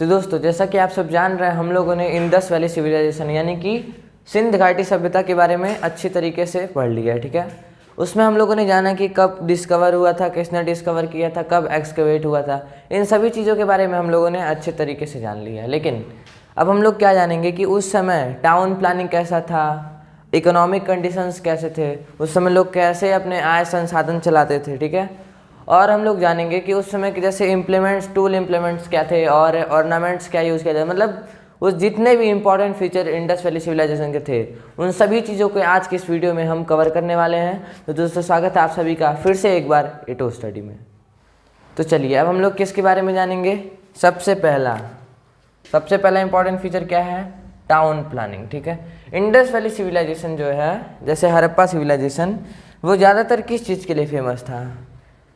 तो दोस्तों जैसा कि आप सब जान रहे हैं, हम लोगों ने इंडस वैली सिविलाइजेशन यानी कि सिंध घाटी सभ्यता के बारे में अच्छी तरीके से पढ़ लिया है। ठीक है, उसमें हम लोगों ने जाना कि कब डिस्कवर हुआ था, किसने डिस्कवर किया था, कब एक्सकवेट हुआ था, इन सभी चीज़ों के बारे में हम लोगों ने अच्छे तरीके से जान लिया है। लेकिन अब हम लोग क्या जानेंगे कि उस समय टाउन प्लानिंग कैसा था, इकोनॉमिक कंडीशंस कैसे थे, उस समय लोग कैसे अपने आय संसाधन चलाते थे। ठीक है, और हम लोग जानेंगे कि उस समय के जैसे इम्प्लीमेंट्स, टूल इम्प्लीमेंट्स क्या थे और ऑर्नामेंट्स क्या यूज़ किया जाए, मतलब उस जितने भी important feature Indus valley civilization के थे उन सभी चीज़ों को आज की इस वीडियो में हम कवर करने वाले हैं। तो दोस्तों स्वागत है आप सभी का फिर से एक बार एटो स्टडी में। तो चलिए अब हम लोग किसके बारे में जानेंगे। सबसे पहला इंपॉर्टेंट फीचर क्या है, टाउन प्लानिंग। ठीक है, इंडस वैली सिविलाइजेशन जो है, जैसे हड़प्पा सिविलाइजेशन, वो ज़्यादातर किस चीज़ के लिए फेमस था,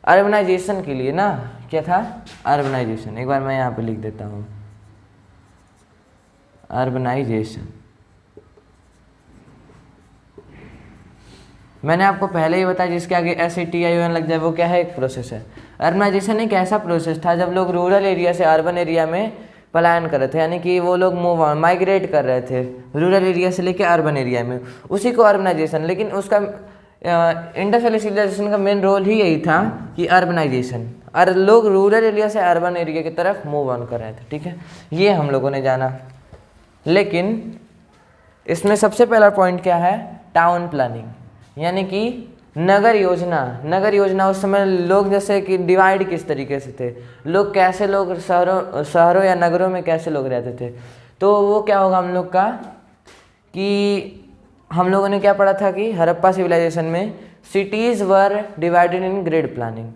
अर्बनाइजेशन के लिए ना। क्या था, अर्बनाइजेशन। एक बार मैं यहाँ पे लिख देता हूँ, अर्बनाइजेशन। मैंने आपको पहले ही बताया, जिसके आगे SATION लग जाए वो क्या है, एक प्रोसेस है। अर्बनाइजेशन एक ऐसा प्रोसेस था जब लोग रूरल एरिया से अर्बन एरिया में पलायन कर रहे थे, यानी कि वो लोग माइग्रेट कर रहे थे रूरल एरिया से लेकर अर्बन एरिया में, उसी को अर्बनाइजेशन। लेकिन उसका इंडस वैली सिविलाइजेशन का मेन रोल ही यही था कि अर्बनाइजेशन, और लोग रूरल एरिया से अर्बन एरिया की तरफ मूव ऑन कर रहे थे। ठीक है, ये हम लोगों ने जाना। लेकिन इसमें सबसे पहला पॉइंट क्या है, टाउन प्लानिंग, यानी कि नगर योजना। नगर योजना उस समय लोग जैसे कि डिवाइड किस तरीके से थे, लोग कैसे, लोग शहरों या नगरों में कैसे लोग रहते थे। तो वो क्या होगा हम लोग का कि हम लोगों ने क्या पढ़ा था कि हड़प्पा सिविलाइजेशन में cities were divided in grid planning.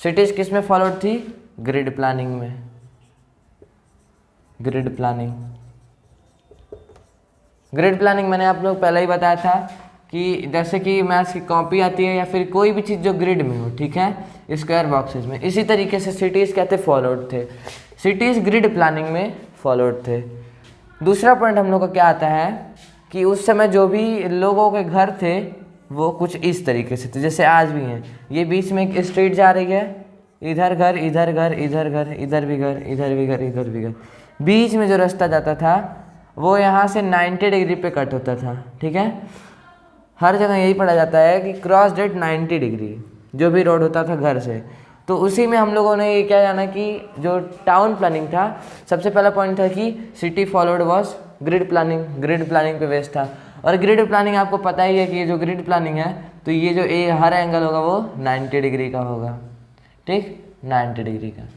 Cities किस में फॉलोड थी, ग्रिड प्लानिंग में। ग्रिड प्लानिंग मैंने आप लोग पहले ही बताया था कि जैसे कि मैथ्स की कॉपी आती है या फिर कोई भी चीज़ जो ग्रिड में हो, ठीक है, स्क्वायर बॉक्सेस में, इसी तरीके से सिटीज़ क्या थे, फॉलोड थे। सिटीज़ ग्रिड प्लानिंग में फॉलोड थे। दूसरा पॉइंट हम लोग का क्या आता है कि उस समय जो भी लोगों के घर थे वो कुछ इस तरीके से थे, जैसे आज भी हैं। ये बीच में एक स्ट्रीट जा रही है, इधर घर, इधर घर, इधर घर, इधर भी घर, इधर भी घर, इधर भी घर। बीच में जो रास्ता जाता था वो यहाँ से 90 डिग्री पे कट होता था। ठीक है, हर जगह यही पढ़ा जाता है कि क्रॉस डेट 90 डिग्री जो भी रोड होता था घर से। तो उसी में हम लोगों ने ये क्या जाना कि जो टाउन प्लानिंग था, सबसे पहला पॉइंट था कि city followed was grid planning. Grid planning पे बेस्ड था, और ग्रिड प्लानिंग आपको पता ही है कि ये जो ग्रिड प्लानिंग है, तो ये जो हर एंगल होगा वो 90 डिग्री का होगा। ठीक, 90 डिग्री का।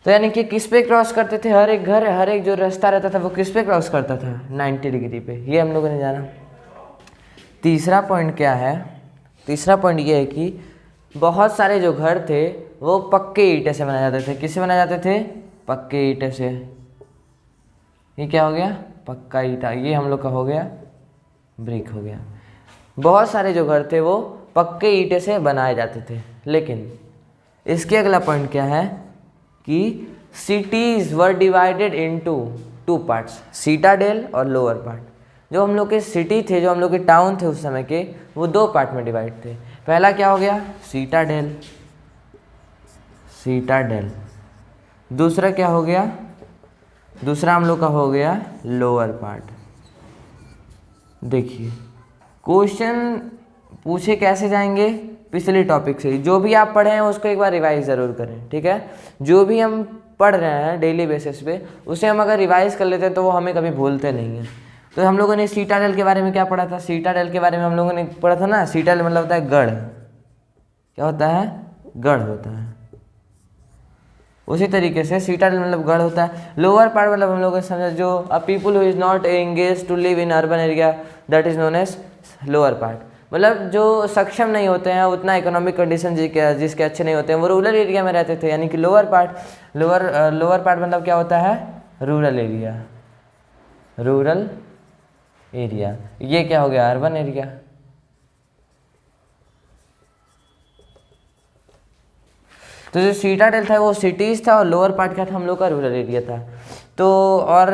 तो यानी कि किस पे क्रॉस करते थे, हर एक घर, हर एक जो रास्ता रहता था वो किस पे क्रॉस करता था, 90 डिग्री पे। ये हम लोगों ने जाना। तीसरा पॉइंट क्या है, तीसरा पॉइंट ये है कि बहुत सारे जो घर थे वो पक्के ईंटे से बनाए जाते थे। किससे बनाए जाते थे, पक्के ईंटे से। ये क्या हो गया, पक्का ईंटा। ये हम लोग का हो गया ब्रिक हो गया। बहुत सारे जो घर थे वो पक्के ईंटे से बनाए जाते थे। लेकिन इसके अगला पॉइंट क्या है कि cities were divided into 2 parts, citadel और लोअर पार्ट। जो हम लोग के सिटी थे, जो हम लोग के टाउन थे उस समय के, वो 2 पार्ट में डिवाइड थे। पहला क्या हो गया, सीटाडेल, सीटाडेल। दूसरा क्या हो गया, दूसरा हम लोग का हो गया लोअर पार्ट। देखिए क्वेश्चन पूछे कैसे जाएंगे, पिछले टॉपिक से। जो भी आप पढ़े हैं उसको एक बार रिवाइज ज़रूर करें। ठीक है, जो भी हम पढ़ रहे हैं डेली बेसिस पे, उसे हम अगर रिवाइज कर लेते हैं तो वो हमें कभी भूलते नहीं हैं। तो हम लोगों ने सीटाडेल के बारे में क्या पढ़ा था, सीटाडेल के बारे में हम लोगों ने पढ़ा था ना, सीटाडेल मतलब होता है गढ़। क्या होता है, गढ़ होता है। उसी तरीके से सीटाडेल मतलब गढ़ होता है। लोअर पार्ट मतलब हम लोगों ने समझा जो a people who is not engage to live in urban area, that is known as lower part. मतलब जो सक्षम नहीं होते हैं, उतना इकोनॉमिक कंडीशन जिसके अच्छे नहीं होते हैं, वो रूरल एरिया में रहते थे, यानी कि लोअर पार्ट। लोअर पार्ट मतलब क्या होता है, रूरल एरिया। Rural area. ये क्या हो गया, अर्बन एरिया। तो जो सीटाडेल था वो सिटीज़ था, और लोअर पार्ट क्या था, हम लोग का रूरल एरिया था। तो और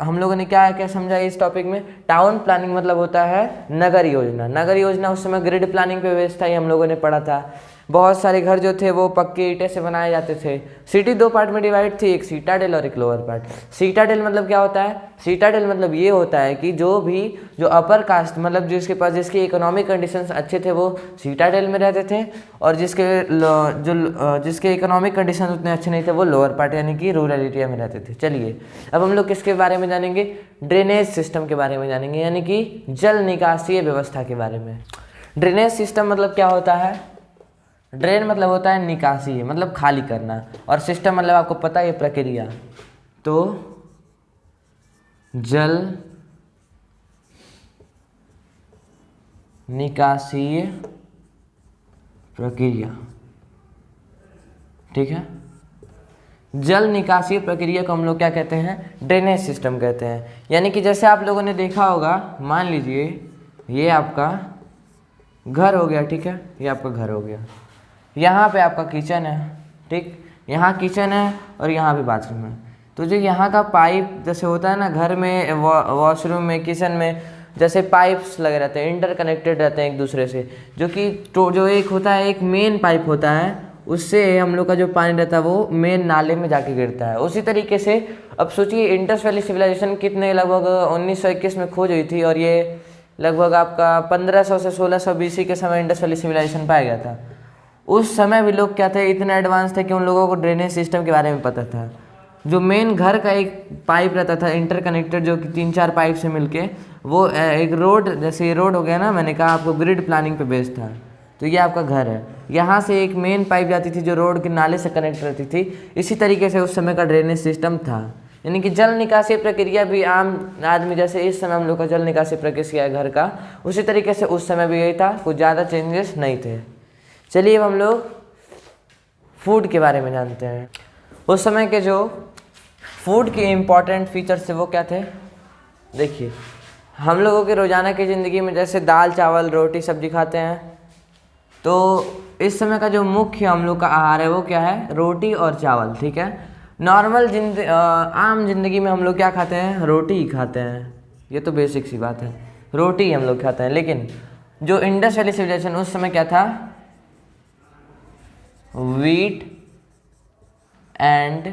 हम लोगों ने क्या क्या समझा इस टॉपिक में, टाउन प्लानिंग मतलब होता है नगर योजना। नगर योजना उस समय ग्रिड प्लानिंग पे बेस्ड था, ये हम लोगों ने पढ़ा था। बहुत सारे घर जो थे वो पक्के ईंटे से बनाए जाते थे। सिटी दो पार्ट में डिवाइड थी, एक सीटाडेल और एक लोअर पार्ट। सीटाडेल मतलब क्या होता है? सीटाडेल मतलब ये होता है कि जो अपर कास्ट मतलब जिसके पास जिसके इकोनॉमिक कंडीशंस अच्छे थे वो सीटाडेल में रहते थे, और जिसके इकोनॉमिक कंडीशन उतने अच्छे नहीं थे वो लोअर पार्ट यानी कि रूरल एरिया में रहते थे। चलिए अब हम लोग किसके बारे में जानेंगे? ड्रेनेज सिस्टम के बारे में जानेंगे, यानी कि जल निकासी व्यवस्था के बारे में। ड्रेनेज सिस्टम मतलब क्या होता है? ड्रेन मतलब होता है निकासी, मतलब खाली करना, और सिस्टम मतलब आपको पता है प्रक्रिया। तो जल निकासी प्रक्रिया, ठीक है। जल निकासी प्रक्रिया को हम लोग क्या कहते हैं? ड्रेनेज सिस्टम कहते हैं। यानी कि जैसे आप लोगों ने देखा होगा, मान लीजिए ये आपका घर हो गया, ठीक है, ये आपका घर हो गया, यहाँ पे आपका किचन है, ठीक, यहाँ किचन है और यहाँ पे बाथरूम है। तो जो यहाँ का पाइप जैसे होता है ना घर में, वॉशरूम में, किचन में, जैसे पाइप्स लगे रहते हैं, इंटरकनेक्टेड रहते हैं एक दूसरे से, जो एक होता है, एक मेन पाइप होता है, उससे हम लोग का जो पानी रहता है वो मेन नाले में जाके गिरता है। उसी तरीके से अब सोचिए इंडस वैली सिविलाइजेशन कितने लगभग 1921 में खोज हुई थी, और ये लगभग आपका 1500 से 1600 BC के समय इंडस वैली सिविलाइजेशन पाया गया था। उस समय भी लोग क्या थे? इतने एडवांस थे कि उन लोगों को ड्रेनेज सिस्टम के बारे में पता था। जो मेन घर का एक पाइप रहता था इंटरकनेक्टेड, जो कि 3-4 पाइप से मिलके वो एक रोड, जैसे ये रोड हो गया ना, मैंने कहा आपको ग्रिड प्लानिंग पे बेस्ड था। तो ये आपका घर है, यहाँ से एक मेन पाइप जाती थी जो रोड के नाले से कनेक्ट रहती थी। इसी तरीके से उस समय का ड्रेनेज सिस्टम था। यानी कि जल निकासी प्रक्रिया भी आम आदमी जैसे इस समय हम लोग का जल निकासी प्रक्रिया है घर का, उसी तरीके से उस समय भी यही था, कुछ ज़्यादा चेंजेस नहीं थे। चलिए अब हम लोग फूड के बारे में जानते हैं। उस समय के जो फूड के इम्पॉर्टेंट फीचर्स थे वो क्या थे? देखिए हम लोगों के रोज़ाना की ज़िंदगी में जैसे दाल चावल रोटी सब्जी खाते हैं, तो इस समय का जो मुख्य हम लोग का आहार है वो क्या है? रोटी और चावल, ठीक है। नॉर्मल आम जिंदगी में हम लोग क्या खाते हैं? रोटी ही खाते हैं, ये तो बेसिक सी बात है, रोटी हम लोग खाते हैं। लेकिन जो इंडस वैली सिविलाइजेशन उस समय क्या था? व्हीट एंड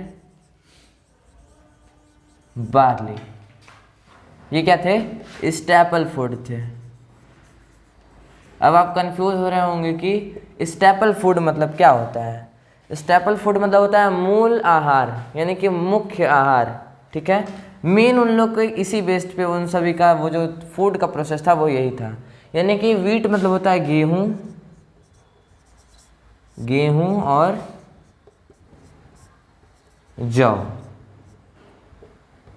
बार्ली, ये क्या थे? स्टेपल फूड थे। अब आप कंफ्यूज हो रहे होंगे कि स्टेपल फूड मतलब क्या होता है? स्टेपल फूड मतलब होता है मूल आहार, यानी कि मुख्य आहार, ठीक है। मेन उन लोग को इसी बेस्ड पे उन सभी का वो जो फूड का प्रोसेस था वो यही था। यानी कि व्हीट मतलब होता है गेहूं और जौ।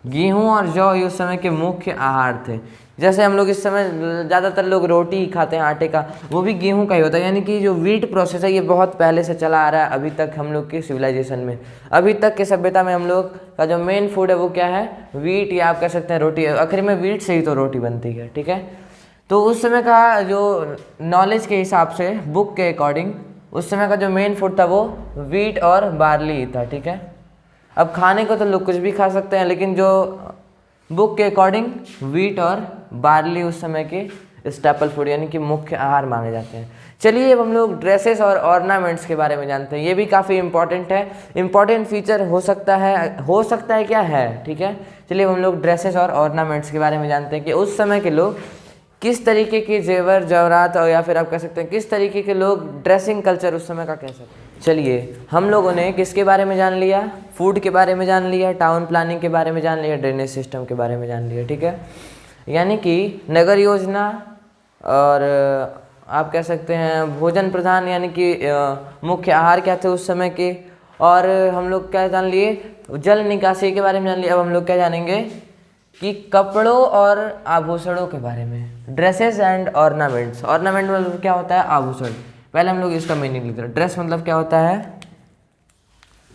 गेहूं और जौ ये उस समय के मुख्य आहार थे। जैसे हम लोग इस समय ज़्यादातर लोग रोटी ही खाते हैं आटे का, वो भी गेहूं का ही होता है। यानी कि जो व्हीट प्रोसेस है ये बहुत पहले से चला आ रहा है अभी तक हम लोग की सिविलाइजेशन में। अभी तक के सभ्यता में हम लोग का जो मेन फूड है वो क्या है? व्हीट, या आप कह सकते हैं रोटी। आखिर में व्हीट से ही तो रोटी बनती है, ठीक है। तो उस समय का जो नॉलेज के हिसाब से बुक के अकॉर्डिंग उस समय का जो मेन फूड था वो व्हीट और बार्ली था, ठीक है। अब खाने को तो लोग कुछ भी खा सकते हैं, लेकिन जो बुक के अकॉर्डिंग व्हीट और बार्ली उस समय के स्टेपल फूड यानी कि मुख्य आहार माने जाते हैं। चलिए अब हम लोग ड्रेसेस और ऑर्नामेंट्स के बारे में जानते हैं। ये भी काफ़ी इंपॉर्टेंट है, इंपॉर्टेंट फीचर हो सकता है क्या है, ठीक है। चलिए अब हम लोग ड्रेसेस और ऑर्नामेंट्स के बारे में जानते हैं कि उस समय के लोग किस तरीके के जेवर जवरात, और या फिर आप कह सकते हैं किस तरीके के लोग ड्रेसिंग कल्चर उस समय का कह सकते हैं। चलिए हम लोगों ने किसके बारे में जान लिया? फूड के बारे में जान लिया, टाउन प्लानिंग के बारे में जान लिया, ड्रेनेज सिस्टम के बारे में जान लिया, ठीक है। यानी कि नगर योजना और आप कह सकते हैं भोजन प्रधान यानी कि मुख्य आहार क्या थे उस समय के, और हम लोग क्या जान लिए? जल निकासी के बारे में जान लिया। अब हम लोग क्या जानेंगे कि कपड़ों और आभूषणों के बारे में, ड्रेसेस एंड ऑर्नामेंट्स। ऑर्नामेंट मतलब क्या होता है? आभूषण। पहले हम लोग इसका मीनिंग लिखते हैं। ड्रेस मतलब क्या होता है?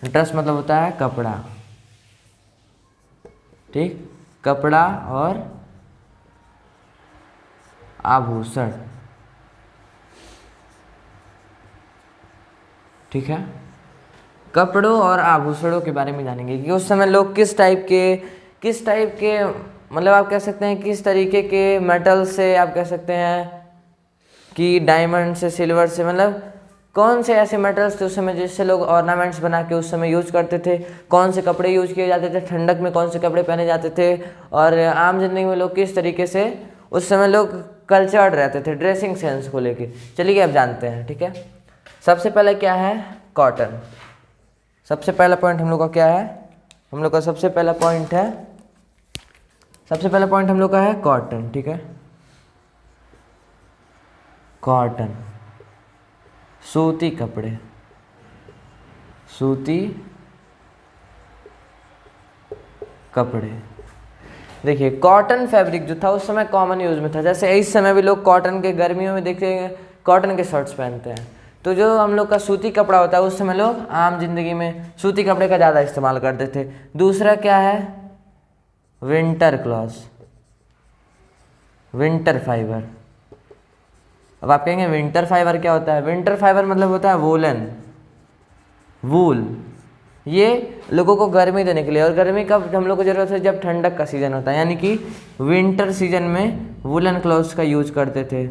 ड्रेस मतलब होता है कपड़ा, ठीक, कपड़ा और आभूषण, ठीक है। कपड़ों और आभूषणों के बारे में जानेंगे कि उस समय लोग किस टाइप के मतलब आप कह सकते हैं किस तरीके के मेटल से, आप कह सकते हैं कि डायमंड से, सिल्वर से, मतलब कौन से ऐसे मेटल्स थे उस समय जिससे लोग ऑर्नामेंट्स बना के उस समय यूज करते थे, कौन से कपड़े यूज किए जाते थे, ठंडक में कौन से कपड़े पहने जाते थे, और आम जिंदगी में लोग किस तरीके से उस समय लोग कल्चर्ड रहते थे ड्रेसिंग सेंस को लेके। चलिए अब जानते हैं, ठीक है। सबसे पहले क्या है, कॉटन। सबसे पहला पॉइंट हम लोग का क्या है, हम लोग का सबसे पहला पॉइंट हम लोग का है कॉटन, ठीक है। कॉटन, सूती कपड़े, सूती कपड़े। देखिए कॉटन फैब्रिक जो था उस समय कॉमन यूज में था, जैसे इस समय भी लोग कॉटन के, गर्मियों में देखेंगे कॉटन के शर्ट्स पहनते हैं। तो जो हम लोग का सूती कपड़ा होता है उस समय लोग आम जिंदगी में सूती कपड़े का ज़्यादा इस्तेमाल करते थे। दूसरा क्या है, विंटर क्लॉथ, विंटर फाइबर। अब आप कहेंगे विंटर फाइबर क्या होता है, विंटर फाइबर मतलब होता है वोलन, वूल। ये लोगों को गर्मी देने के लिए, और गर्मी कब हम लोग को जरूरत है, जब ठंडक का सीजन होता है, यानी कि विंटर सीजन में वुलन क्लॉथ्स का यूज करते थे।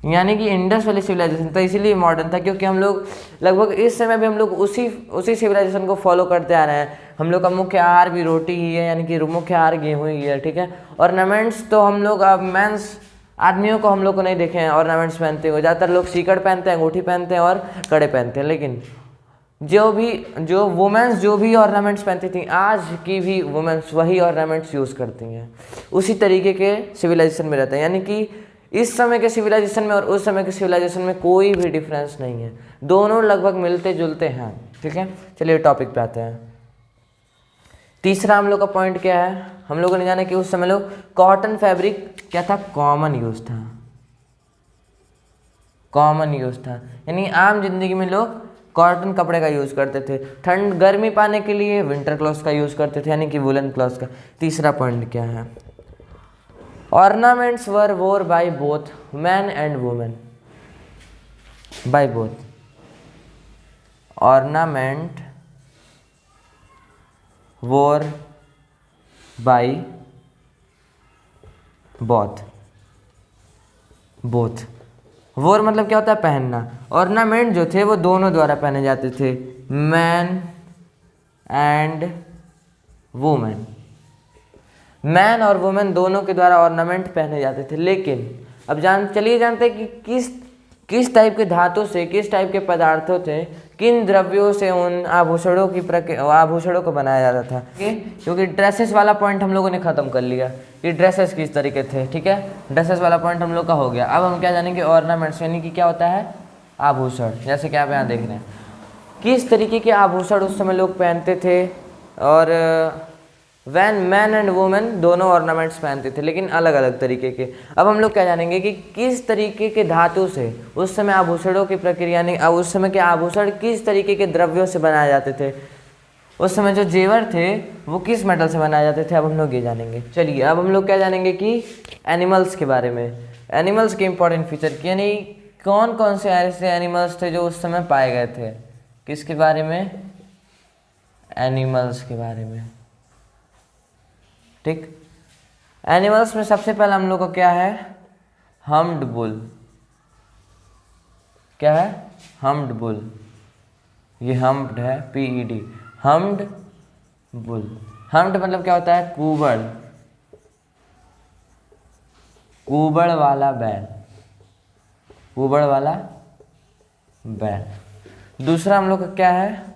यानी कि इंडस वाली सिविलाइजेशन था, इसीलिए मॉडर्न था, क्योंकि हम लोग लगभग इस समय भी हम लोग उसी सिविलाइजेशन को फॉलो करते आ रहे हैं। हम लोग का मुख्य आहार भी रोटी ही है, यानी कि मुख्य आहार गेहूँ ही है, ठीक है। ऑर्नामेंट्स तो हम लोग अब मेंस आदमियों को हम लोग को नहीं देखे हैं ऑर्नामेंट्स पहनते हुए, ज़्यादातर लोग सीकड़ पहनते हैं, अंगूठी पहनते हैं और कड़े पहनते हैं। लेकिन जो वुमेन्स जो भी ऑर्नामेंट्स पहनती थी, आज की भी वुमेन्स वही ऑर्नामेंट्स यूज़ करती हैं, उसी तरीके के सिविलाइजेशन में रहते हैं। यानी कि इस समय के सिविलाइजेशन में और उस समय के सिविलाइजेशन में कोई भी डिफरेंस नहीं है, दोनों लगभग मिलते जुलते हैं, ठीक है। चलिए टॉपिक पे आते हैं। तीसरा हम लोग का पॉइंट क्या है, हम लोगों ने जाना कि उस समय लोग कॉटन फैब्रिक क्या था, कॉमन यूज था, कॉमन यूज था। यानी आम जिंदगी में लोग कॉटन कपड़े का यूज़ करते थे, ठंड गर्मी पाने के लिए विंटर क्लॉथ्स का यूज़ करते थे, यानी कि वुलन क्लॉथ्स का। तीसरा पॉइंट क्या है, ऑर्नामेंट्स वर वोर by both man and women, by both. Ornament वोर बाय बोथ, बोथ। वोर मतलब क्या होता है, पहनना। ऑर्नामेंट जो थे वो दोनों द्वारा पहने जाते थे, मैन एंड वुमेन। मैन और वुमेन दोनों के द्वारा ऑर्नामेंट पहने जाते थे। लेकिन अब चलिए जानते हैं कि किस टाइप के धातु से, किस टाइप के पदार्थों से, किन द्रव्यों से उन आभूषणों को बनाया जाता था। क्योंकि ड्रेसेस वाला पॉइंट हम लोगों ने खत्म कर लिया कि ड्रेसेस किस तरीके थे, ठीक है। ड्रेसेस वाला पॉइंट हम लोग का हो गया। अब हम क्या जानेंगे, ऑर्नामेंट्स, यानी कि क्या होता है, आभूषण। जैसे कि आप यहाँ देख रहे हैं किस तरीके के आभूषण उस समय लोग पहनते थे। और वैन मैन एंड वुमेन दोनों ऑर्नामेंट्स पहनते थे, लेकिन अलग अलग तरीके के। अब हम लोग क्या जानेंगे कि किस तरीके के धातु से उस समय आभूषणों की प्रक्रिया, यानी उस समय के आभूषण किस तरीके के द्रव्यों से बनाए जाते थे। उस समय जो जेवर थे वो किस मेटल से बनाए जाते थे, अब हम लोग ये जानेंगे। चलिए अब हम लोग क्या जानेंगे कि एनिमल्स के बारे में, एनिमल्स के इंपॉर्टेंट फीचर, यानी कौन कौन से ऐसे एनिमल्स थे जो उस समय पाए गए थे। किसके बारे में, एनिमल्स के बारे में, ठीक। एनिमल्स में सबसे पहला हम लोग को क्या है, हम्ड बुल। क्या है, हम्ड बुल। ये हम्ड है, PED, हम्ड बुल। हम्ड मतलब क्या होता है, कुबड़, कुबड़ वाला बैल, कुबड़ वाला बैल। दूसरा हम लोग का क्या है,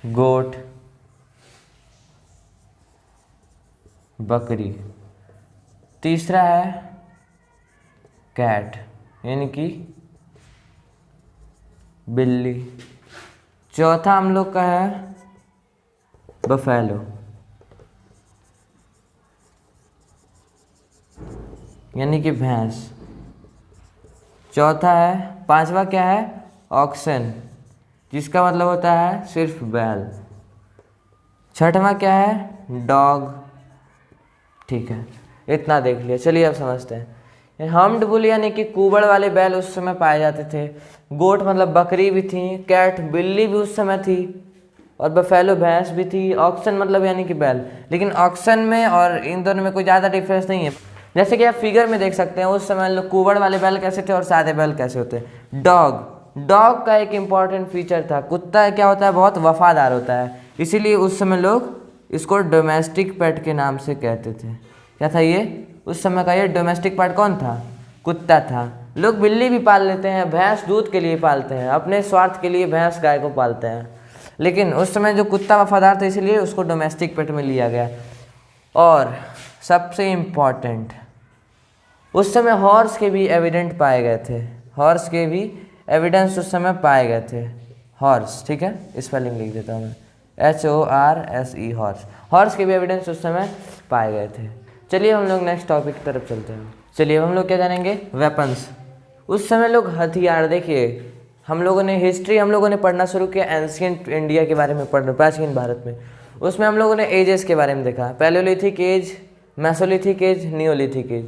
गोट, बकरी। तीसरा है कैट, यानी कि बिल्ली। चौथा हम लोग का है बफेलो, यानी कि भैंस। चौथा है, पांचवा क्या है, ऑक्सन, जिसका मतलब होता है सिर्फ बैल। छठवां क्या है, डॉग। ठीक है, इतना देख लिया। चलिए अब समझते हैं। हम्ड बुल यानी कि कुबड़ वाले बैल उस समय पाए जाते थे। गोट मतलब बकरी भी थी, कैट बिल्ली भी उस समय थी, और बफेलो भैंस भी थी। ऑक्सन मतलब यानी कि बैल। लेकिन ऑक्सन में और इन दोनों में कोई ज़्यादा डिफरेंस नहीं है। जैसे कि आप फिगर में देख सकते हैं उस समय लोग कुबड़ वाले बैल कैसे थे और सादे बैल कैसे होते हैं। डॉग का एक इम्पॉर्टेंट फीचर था। कुत्ता क्या होता है, बहुत वफादार होता है, इसीलिए उस समय लोग इसको डोमेस्टिक पेट के नाम से कहते थे। क्या था ये, उस समय का ये डोमेस्टिक पेट कौन था, कुत्ता था। लोग बिल्ली भी पाल लेते हैं, भैंस दूध के लिए पालते हैं, अपने स्वार्थ के लिए भैंस गाय को पालते हैं, लेकिन उस समय जो कुत्ता वफादार था इसलिए उसको डोमेस्टिक पेट में लिया गया। और सबसे इम्पॉर्टेंट, उस समय हॉर्स के भी एविडेंट पाए गए थे, हॉर्स के भी एविडेंस उस समय पाए गए थे। हॉर्स, ठीक है, स्पेलिंग लिख देता हूँ मैं, HORSE, हॉर्स। हॉर्स के भी एविडेंस उस समय पाए गए थे। चलिए हम लोग नेक्स्ट टॉपिक की तरफ चलते हैं। चलिए अब हम लोग क्या जानेंगे, वेपन्स। उस समय लोग हथियार, देखिए हम लोगों ने हिस्ट्री हम लोगों ने पढ़ना शुरू किया एंशिएंट इंडिया के बारे में पढ़ना, प्राचीन भारत में। उसमें हम लोगों ने एजेस के बारे में देखा, paleolithic age, mesolithic age, neolithic age.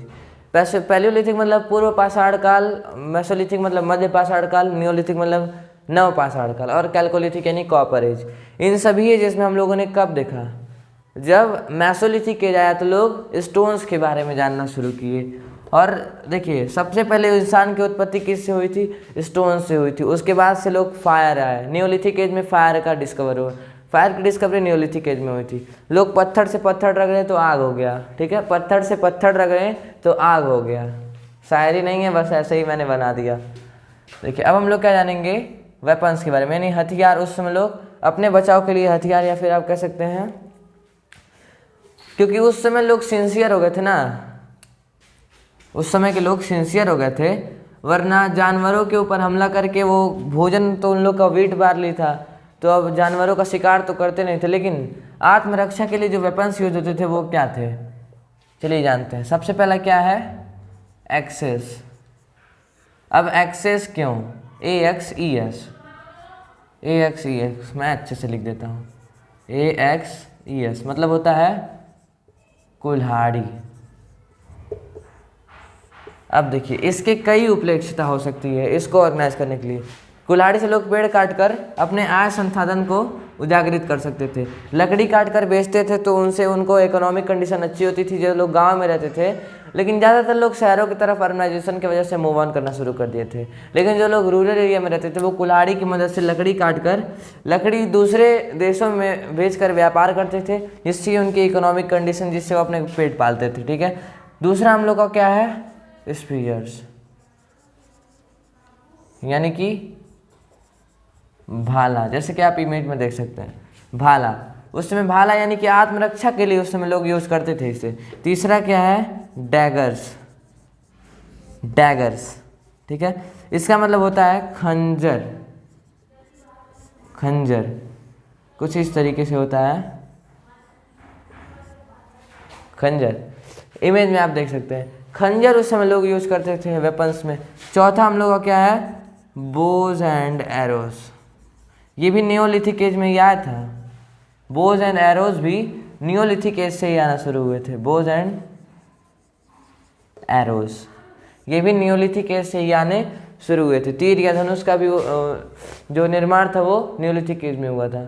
Paleolithic मतलब पूर्व पाषाण काल, मेसोलिथिक मतलब मध्य पाषाण काल, नियोलिथिक मतलब नव पाषाण काल, और कैल्कोलिथिक यानी कॉपर एज। इन सभी एजेस में हम लोगों ने कब देखा, जब मेसोलिथिक एज आया तो लोग स्टोन्स के बारे में जानना शुरू किए। और देखिए सबसे पहले इंसान की उत्पत्ति किससे हुई थी, स्टोन से हुई थी। उसके बाद से लोग फायर आए, नियोलिथिक एज में फायर का डिस्कवर हुआ, फायर की डिस्कवरी नियोलिथिक एज में हुई थी। लोग पत्थर से पत्थर रख रहे तो आग हो गया, ठीक है, पत्थर से पत्थर रख रहे तो आग हो गया। शायरी नहीं है, बस ऐसे ही मैंने बना दिया। देखिए अब हम लोग क्या जानेंगे, वेपन्स के बारे में, यानी हथियार। उस समय लोग अपने बचाव के लिए हथियार, या फिर आप कह सकते हैं क्योंकि उस समय लोग सिंसियर हो गए थे ना, उस समय के लोग सिंसियर हो गए थे, वरना जानवरों के ऊपर हमला करके वो भोजन तो उन लोग का वीट बार्ली था, तो अब जानवरों का शिकार तो करते नहीं थे, लेकिन आत्मरक्षा के लिए जो वेपन्स यूज होते थे वो क्या थे, चलिए जानते हैं। सबसे पहला क्या है, एक्सेस। अब एक्सेस क्यों, AXES, मैं अच्छे से लिख देता हूँ, AXES मतलब होता है कुल्हाड़ी। अब देखिए इसके कई उपलक्षिता हो सकती है इसको ऑर्गेनाइज करने के लिए। कुल्हाड़ी से लोग पेड़ काटकर अपने आय संसाधन को उजागरित कर सकते थे, लकड़ी काटकर बेचते थे तो उनसे उनको इकोनॉमिक कंडीशन अच्छी होती थी जो लोग गांव में रहते थे। लेकिन ज़्यादातर लोग शहरों की तरफ अर्बनाइजेशन की वजह से मूव ऑन करना शुरू कर दिए थे, लेकिन जो लोग रूरल एरिया में रहते थे वो कुल्हाड़ी की मदद से लकड़ी काटकर लकड़ी दूसरे देशों में बेचकर व्यापार करते थे, जिससे उनकी इकोनॉमिक कंडीशन, जिससे वो अपने पेट पालते थे, ठीक है। दूसरा हम लोग का क्या है, स्पीयर्स, यानी कि भाला, जैसे कि आप इमेज में देख सकते हैं भाला। उस समय भाला यानी कि आत्मरक्षा के लिए उस समय लोग यूज करते थे इसे। तीसरा क्या है, डैगर्स, ठीक है, इसका मतलब होता है खंजर, कुछ इस तरीके से होता है खंजर, इमेज में आप देख सकते हैं खंजर उस समय लोग यूज करते थे वेपन्स में। चौथा हम लोग का क्या है, बोज एंड एरोस, ये भी नियोलिथिक एज में ही आया था। बोज एंड एरोस भी नियोलिथिक एज से ही आना शुरू हुए थे, बोज एंड एरोस ये भी नियोलिथिक एज से ही आने शुरू हुए थे। तीर या धनुष का भी जो निर्माण था वो नियोलिथिक एज में हुआ था।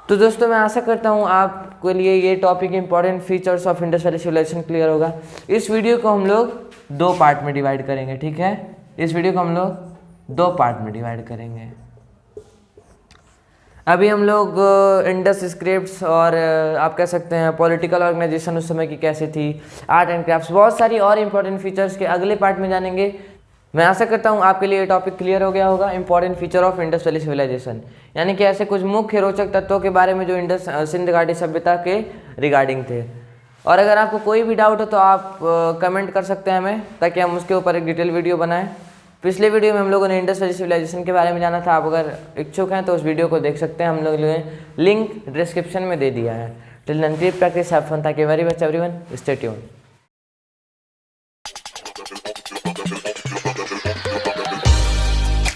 तो दोस्तों मैं आशा करता हूँ आपके लिए ये topic important features of Indus valley civilization clear होगा। इस वीडियो को हम लोग 2 पार्ट में डिवाइड करेंगे, ठीक है, इस वीडियो को हम लोग 2 पार्ट में डिवाइड करेंगे। अभी हम लोग इंडस स्क्रिप्ट्स और आप कह सकते हैं पॉलिटिकल ऑर्गेनाइजेशन उस समय की कैसी थी, आर्ट एंड क्राफ्ट्स, बहुत सारी और इंपॉर्टेंट फीचर्स के अगले पार्ट में जानेंगे। मैं आशा करता हूँ आपके लिए ये टॉपिक क्लियर हो गया होगा, important feature of Indus valley civilization, यानी कि ऐसे कुछ मुख्य रोचक तत्वों के बारे में जो इंडस सिंध घाटी सभ्यता के रिगार्डिंग थे। और अगर आपको कोई भी डाउट हो तो आप कमेंट कर सकते हैं हमें, ताकि हम उसके ऊपर एक डिटेल वीडियो बनाएं। पिछले वीडियो में हम लोगों ने इंडस वैली सिविलाइजेशन के बारे में जाना था, आप अगर इच्छुक हैं तो उस वीडियो को देख सकते हैं, हम लोगों ने लिंक डिस्क्रिप्शन में दे दिया है। Till then keep practice, have fun, thank you very much everyone, stay tuned.